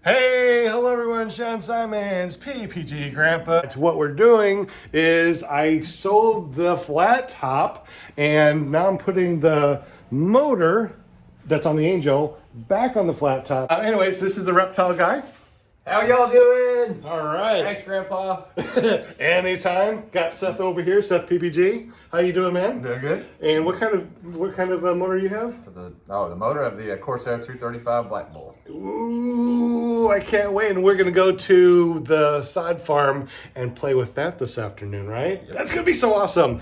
Hey, hello everyone, Sean Simons, PPG Grandpa. What we're doing is I sold the flat top and now I'm putting the motor that's on the Angel back on the flat top. Anyways, this is the reptile guy. How y'all doing? All right. Thanks, Grandpa. Anytime. Got Seth over here, Seth PPG. How you doing, man? Doing good. And what kind of motor you have? The motor of the Corsair 235 Black Bull. Ooh, I can't wait. And we're going to go to the sod farm and play with that this afternoon, right? Yep. That's going to be so awesome.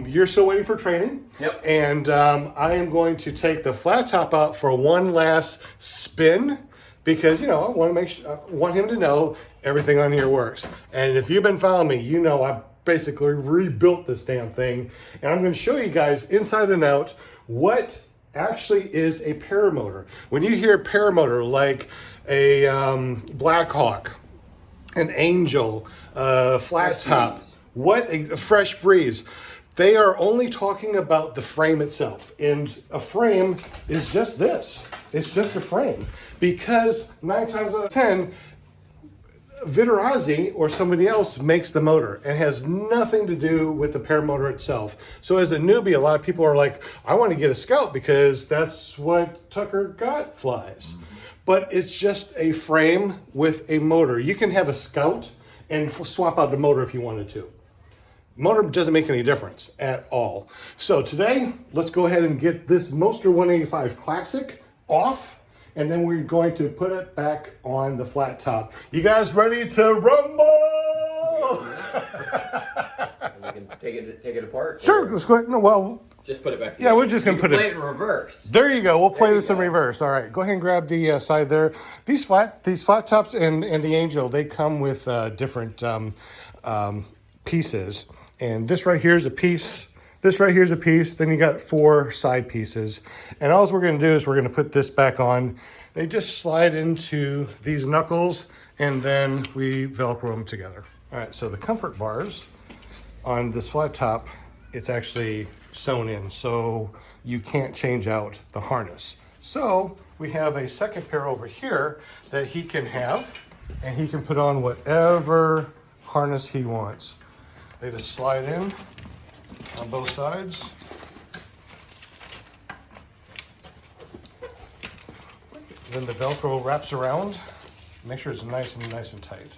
You're still waiting for training. Yep. And I am going to take the flat top out for one last spin because, you know, I want to make sure, I want him to know everything on here works. And if you've been following me, you know I basically rebuilt this damn thing. And I'm going to show you guys inside and out what actually is a paramotor. When you hear paramotor, like a Blackhawk, an Angel, flat top, what a fresh breeze, they are only talking about the frame itself. And a frame is just this. It's just a frame. Because 9 times out of 10, Viterazzi or somebody else makes the motor and has nothing to do with the paramotor itself. So as a newbie, a lot of people are like, I want to get a Scout because that's what Tucker Gott flies. But it's just a frame with a motor. You can have a Scout and swap out the motor if you wanted to. Motor doesn't make any difference at all. So today, let's go ahead and get this Moster 185 Classic off. And then we're going to put it back on the flat top. You guys ready to rumble? We can take it apart. Sure, let's go ahead. No, well, just put it back. Yeah, we're just gonna put play it in reverse. There you go. We'll play this in reverse. All right, go ahead and grab the side there. These flat tops and the Angel, they come with different pieces. And this right here is a piece. This right here is a piece. Then you got 4 side pieces. And all we're going to do is we're going to put this back on. They just slide into these knuckles and then we Velcro them together. All right, so the comfort bars on this flat top, it's actually sewn in, so you can't change out the harness. So we have a second pair over here that he can have, and he can put on whatever harness he wants. They just slide in on both sides. Then the Velcro wraps around. Make sure it's nice and tight.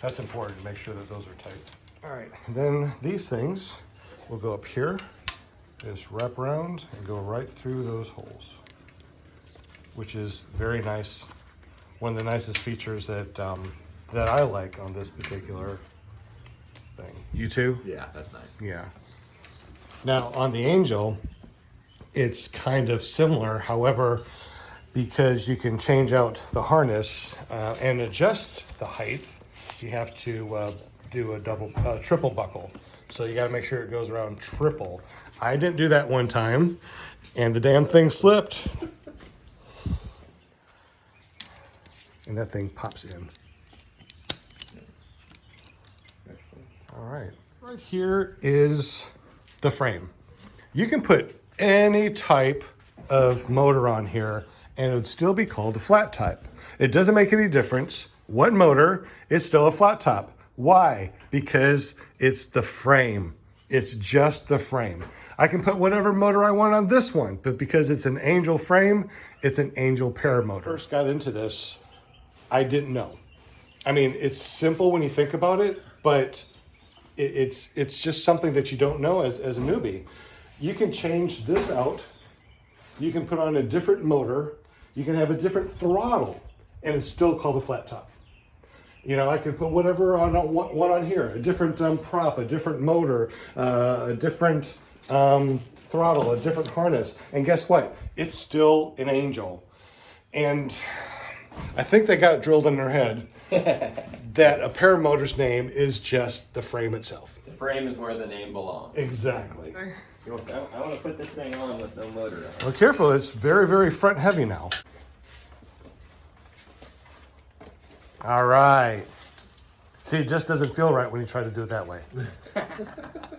That's important, make sure that those are tight. All right, then these things will go up here, just wrap around and go right through those holes, which is very nice. One of the nicest features that I like on this particular thing. You too? Yeah, that's nice. Yeah. Now on the Angel, it's kind of similar. However, because you can change out the harness and adjust the height, you have to do a triple buckle. So you got to make sure it goes around triple. I didn't do that one time, and the damn thing slipped. And that thing pops in. Excellent. All right. Right here is the frame. You can put any type of motor on here and it would still be called a flat top. It doesn't make any difference what motor, it's still a flat top. Why? Because it's the frame. It's just the frame. I can put whatever motor I want on this one, but because it's an Angel frame, it's an Angel paramotor. First got into this, I didn't know. I mean, it's simple when you think about it, but it's just something that you don't know as a newbie. You can change this out. You can put on a different motor. You can have a different throttle, and it's still called a flat top. You know, I can put whatever on one on here, a different prop, a different motor, a different throttle, a different harness. And guess what? It's still an Angel. And I think they got it drilled in their head that a paramotor's name is just the frame itself. The frame is where the name belongs. Exactly. I want to put this thing on with no motor on. Well, careful. It's very, very front heavy now. All right. See, it just doesn't feel right when you try to do it that way.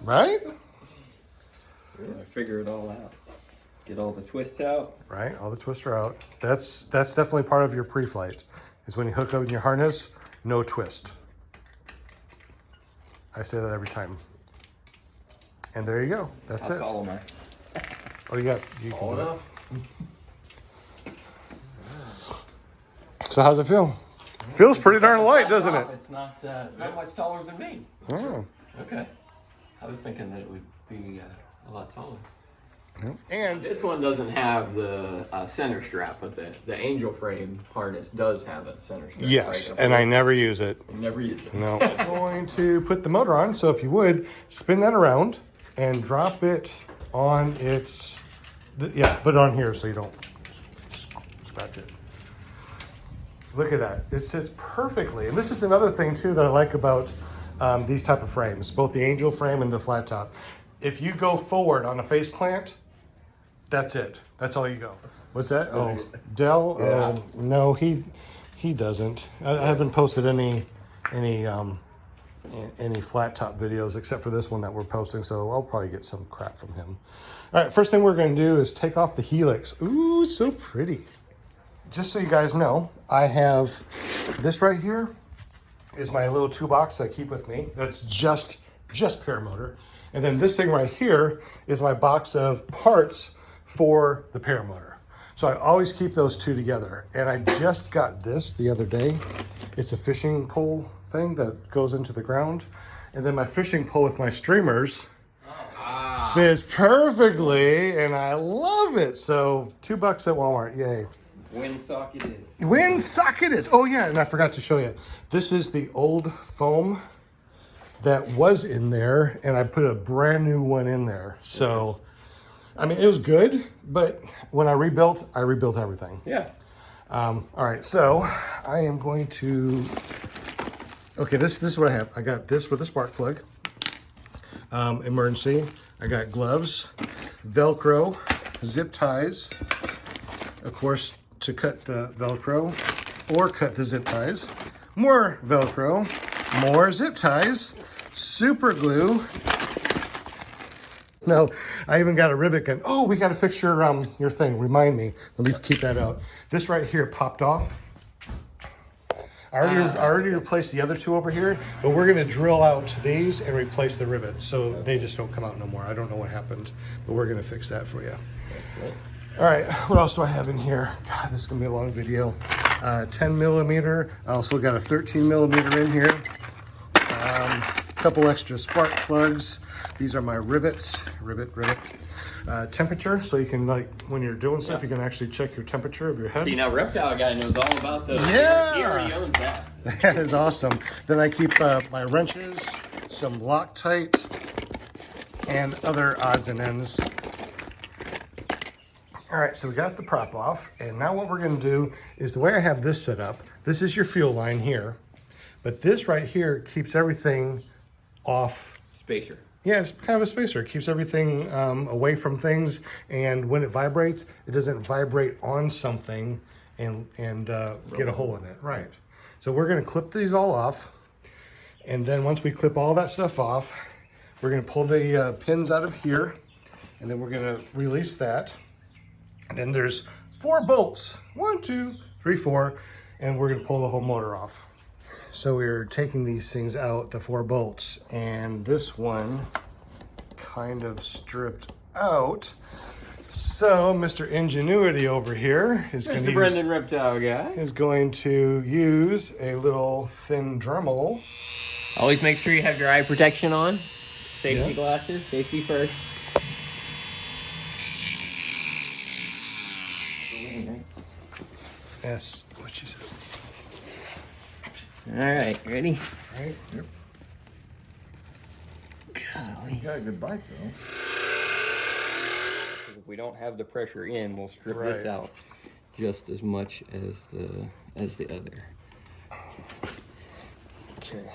Right? I figure it all out. Get all the twists out. Right, all the twists are out. That's definitely part of your pre-flight. is when you hook up in your harness, no twist. I say that every time. And there you go. That's it. Follow my. Oh, you can All do it. enough. So how's it feel? Feels pretty darn light, doesn't it? It's not much taller than me. Oh. Okay. I was thinking that it would be a lot taller. And This one doesn't have the center strap, but the Angel frame harness does have a center strap. yes, right? and I never use it. I never use it. No. I'm going to put the motor on, so if you would, spin that around and drop it on its, yeah, put it on here so you don't scratch it. Look at that. It sits perfectly. And this is another thing, too, that I like about these type of frames, both the Angel frame and the flat top. If you go forward on a face plant, that's it. That's all you go. What's that? Oh, Dell? Yeah. No, he doesn't. I haven't posted any flat top videos except for this one that we're posting, so I'll probably get some crap from him. All right, first thing we're going to do is take off the helix. Ooh, so pretty. Just so you guys know, I have this right here is my little toolbox I keep with me. That's just Paramotor. And then this thing right here is my box of parts for the Paramotor. So I always keep those two together. And I just got this the other day. It's a fishing pole thing that goes into the ground. And then my fishing pole with my streamers fits perfectly, and I love it. So $2 at Walmart, yay. Wind socket is. Wind socket is, oh yeah, and I forgot to show you. This is the old foam that was in there, and I put a brand new one in there. So, I mean, it was good, but when I rebuilt everything. Yeah. All right, so I am going to, okay, this is what I have. I got this with a spark plug, emergency. I got gloves, Velcro, zip ties, of course, to cut the Velcro or cut the zip ties, more Velcro, more zip ties, super glue. No, I even got a rivet gun. Oh, we got to fix your thing. Remind me. Let me keep that out. This right here popped off. I already replaced the other two over here, but we're going to drill out these and replace the rivets so they just don't come out no more. I don't know what happened, but we're going to fix that for you. All right, what else do I have in here? God, this is going to be a long video. 10 millimeter. I also got a 13 millimeter in here. A couple extra spark plugs. These are my rivets. Rivet. Temperature, so you can, like, when you're doing stuff, you can actually check your temperature of your head. See, now Reptile guy knows all about those. Yeah. He already owns that. That is awesome. Then I keep my wrenches, some Loctite, and other odds and ends. All right, so we got the prop off, and now what we're going to do is the way I have this set up, this is your fuel line here, but this right here keeps everything off. Spacer. Yeah, it's kind of a spacer. It keeps everything away from things, and when it vibrates, it doesn't vibrate on something and get a hole in it. Right. So we're going to clip these all off, and then once we clip all that stuff off, we're going to pull the pins out of here, and then we're going to release that. And then there's 4 bolts. 1, 2, 3, 4, and we're going to pull the whole motor off. So we're taking these things out, the 4 bolts, and this one kind of stripped out. So Mr. Ingenuity over here is going to Brendan Reptile guy is going to use a little thin Dremel. Always make sure you have your eye protection on. Safety glasses, safety first. Yes, what she said. All right, ready? Right. Yep. Golly. You got a good bike though. If we don't have the pressure in, we'll strip this Right. out just as much as the other. Okay.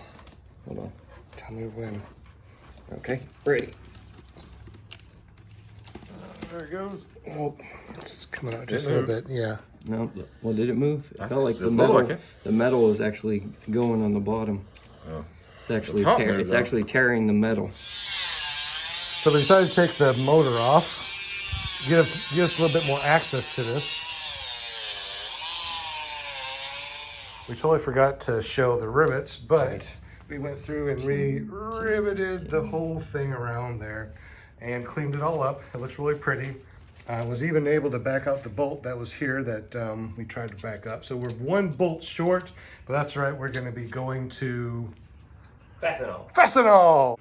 Hold on. Tell me when. Okay, ready. There it goes. Oh, it's coming out just a It little bit. Yeah. No, well, did it move? It felt like it the looked metal. like it. The metal is actually going on the bottom. Oh. It's actually top moved, it's though. actually tearing the metal. So we decided to take the motor off, give us a little bit more access to this. We totally forgot to show the rivets, but we went through and riveted the whole thing around there and cleaned it all up. It looks really pretty. I was even able to back out the bolt that was here that we tried to back up. So we're one bolt short, but that's right. We're going to be going to Fastenal.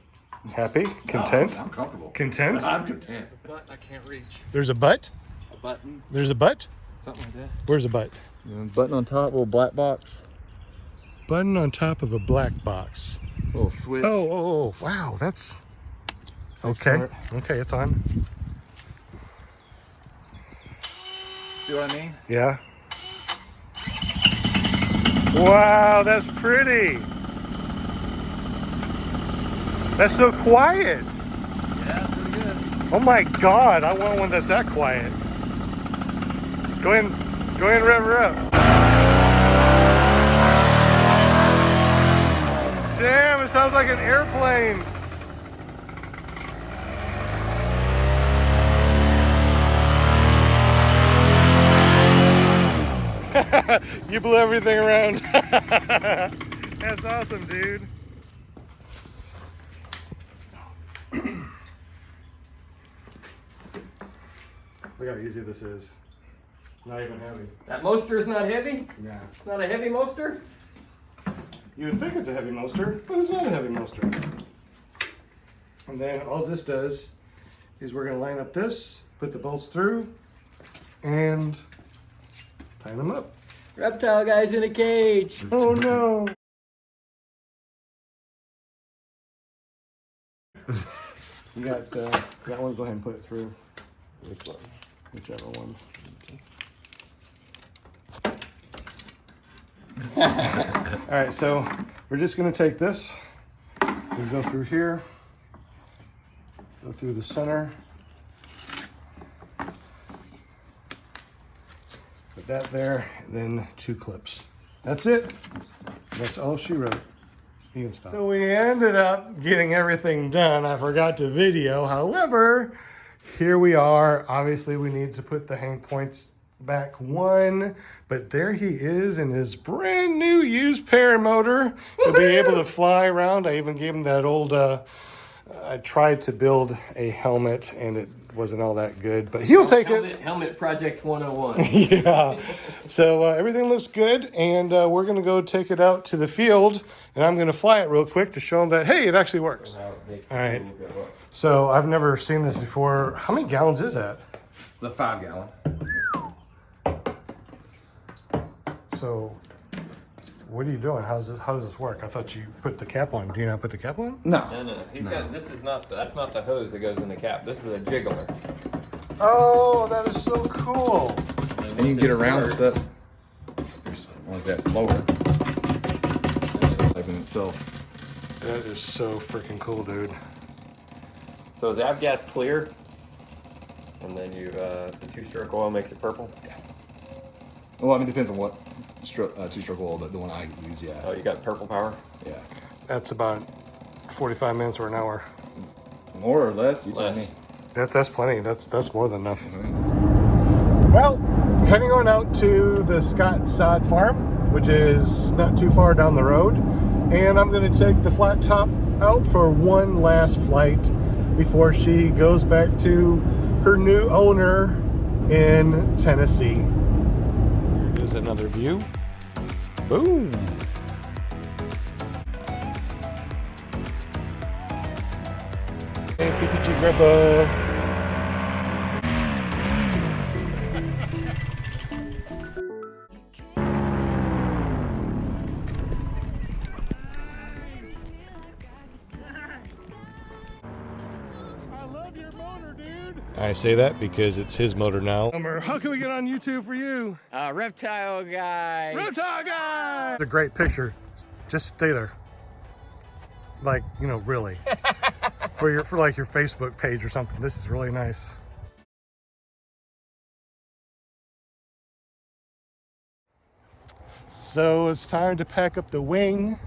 Happy? Content? I'm comfortable. Content? I'm content. A button I can't reach. There's a butt? A button, There's a butt? something like that. Where's a butt? Button on top, little black box. Button on top of a black box. Little switch. Oh, wow, that's okay. start. Okay, it's on. See what I mean? Yeah. Wow, that's pretty. That's so quiet. Yeah, that's pretty good. Oh my God, I want one that's that quiet. Go ahead and rev her up. Damn, it sounds like an airplane. You blew everything around. That's awesome, dude. Look how easy this is. It's not even heavy. That moster's not heavy? Yeah. It's not a heavy moster? You would think it's a heavy moster, but it's not a heavy moster. And then all this does is we're gonna line up this, put the bolts through, and tighten them up. Reptile guy's in a cage. Oh no! You got that one, go ahead and put it through. Which one? Whichever one. All right, so we're just gonna take this, we go through here, go through the center, put that there, and then 2 clips. That's it. That's all she wrote. You can stop. So we ended up getting everything done. I forgot to video. However, here we are. Obviously, we need to put the hang points back one, but there he is in his brand new used paramotor. He'll be able to fly around. I even gave him that old, I tried to build a helmet and it wasn't all that good, but he'll take it. Helmet Project 101. Yeah. So everything looks good, and we're going to go take it out to the field, and I'm going to fly it real quick to show them that, hey, it actually works. All right. So I've never seen this before. How many gallons is that? The 5 gallon. So what are you doing? How does this work? I thought you put the cap on. Do you not put the cap on? No. No. This is not, that's not the hose that goes in the cap. This is a jiggler. Oh, that is so cool. And you can get around stuff. One's that slower. Like in itself. That is so freaking cool, dude. So is avgas clear? And then you, the 2-stroke oil makes it purple? Well, I mean, it depends on what 2-stroke oil, but the one I use, yeah. Oh, you got purple power? Yeah. That's about 45 minutes or an hour. More or less, you tell me. That's plenty. That's more than enough. Well, heading on out to the Scott Sod Farm, which is not too far down the road, and I'm going to take the Flattop out for one last flight before she goes back to her new owner in Tennessee. Here's another view. Boom. Hey, PPG Grandpa. I say that because it's his motor now. How can we get on YouTube for you? Reptile guy. Reptile guy! It's a great picture. Just stay there. Like, you know, really. for like your Facebook page or something. This is really nice. So it's time to pack up the wing.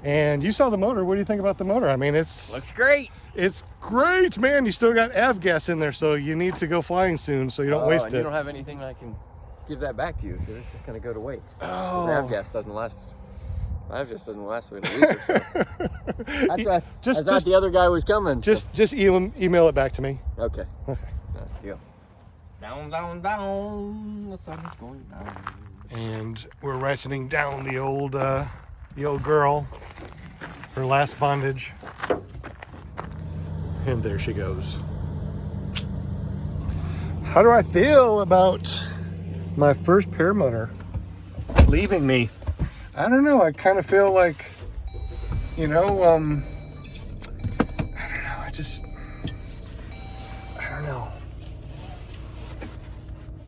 And you saw the motor. What do you think about the motor? I mean, Looks great. It's great, man. You still got avgas in there, so you need to go flying soon so you don't waste it. You don't have anything I can give that back to you because it's just gonna go to waste. Oh. The avgas doesn't last. Avgas doesn't last within a week or so. I thought the other guy was coming. Just email it back to me. Okay. Okay. Deal. Down, down, down. The sun is going down. And we're ratcheting down the old girl, her last bondage, and there she goes. How do I feel about my first paramotor leaving me? I don't know. I kind of feel like, I don't know. I just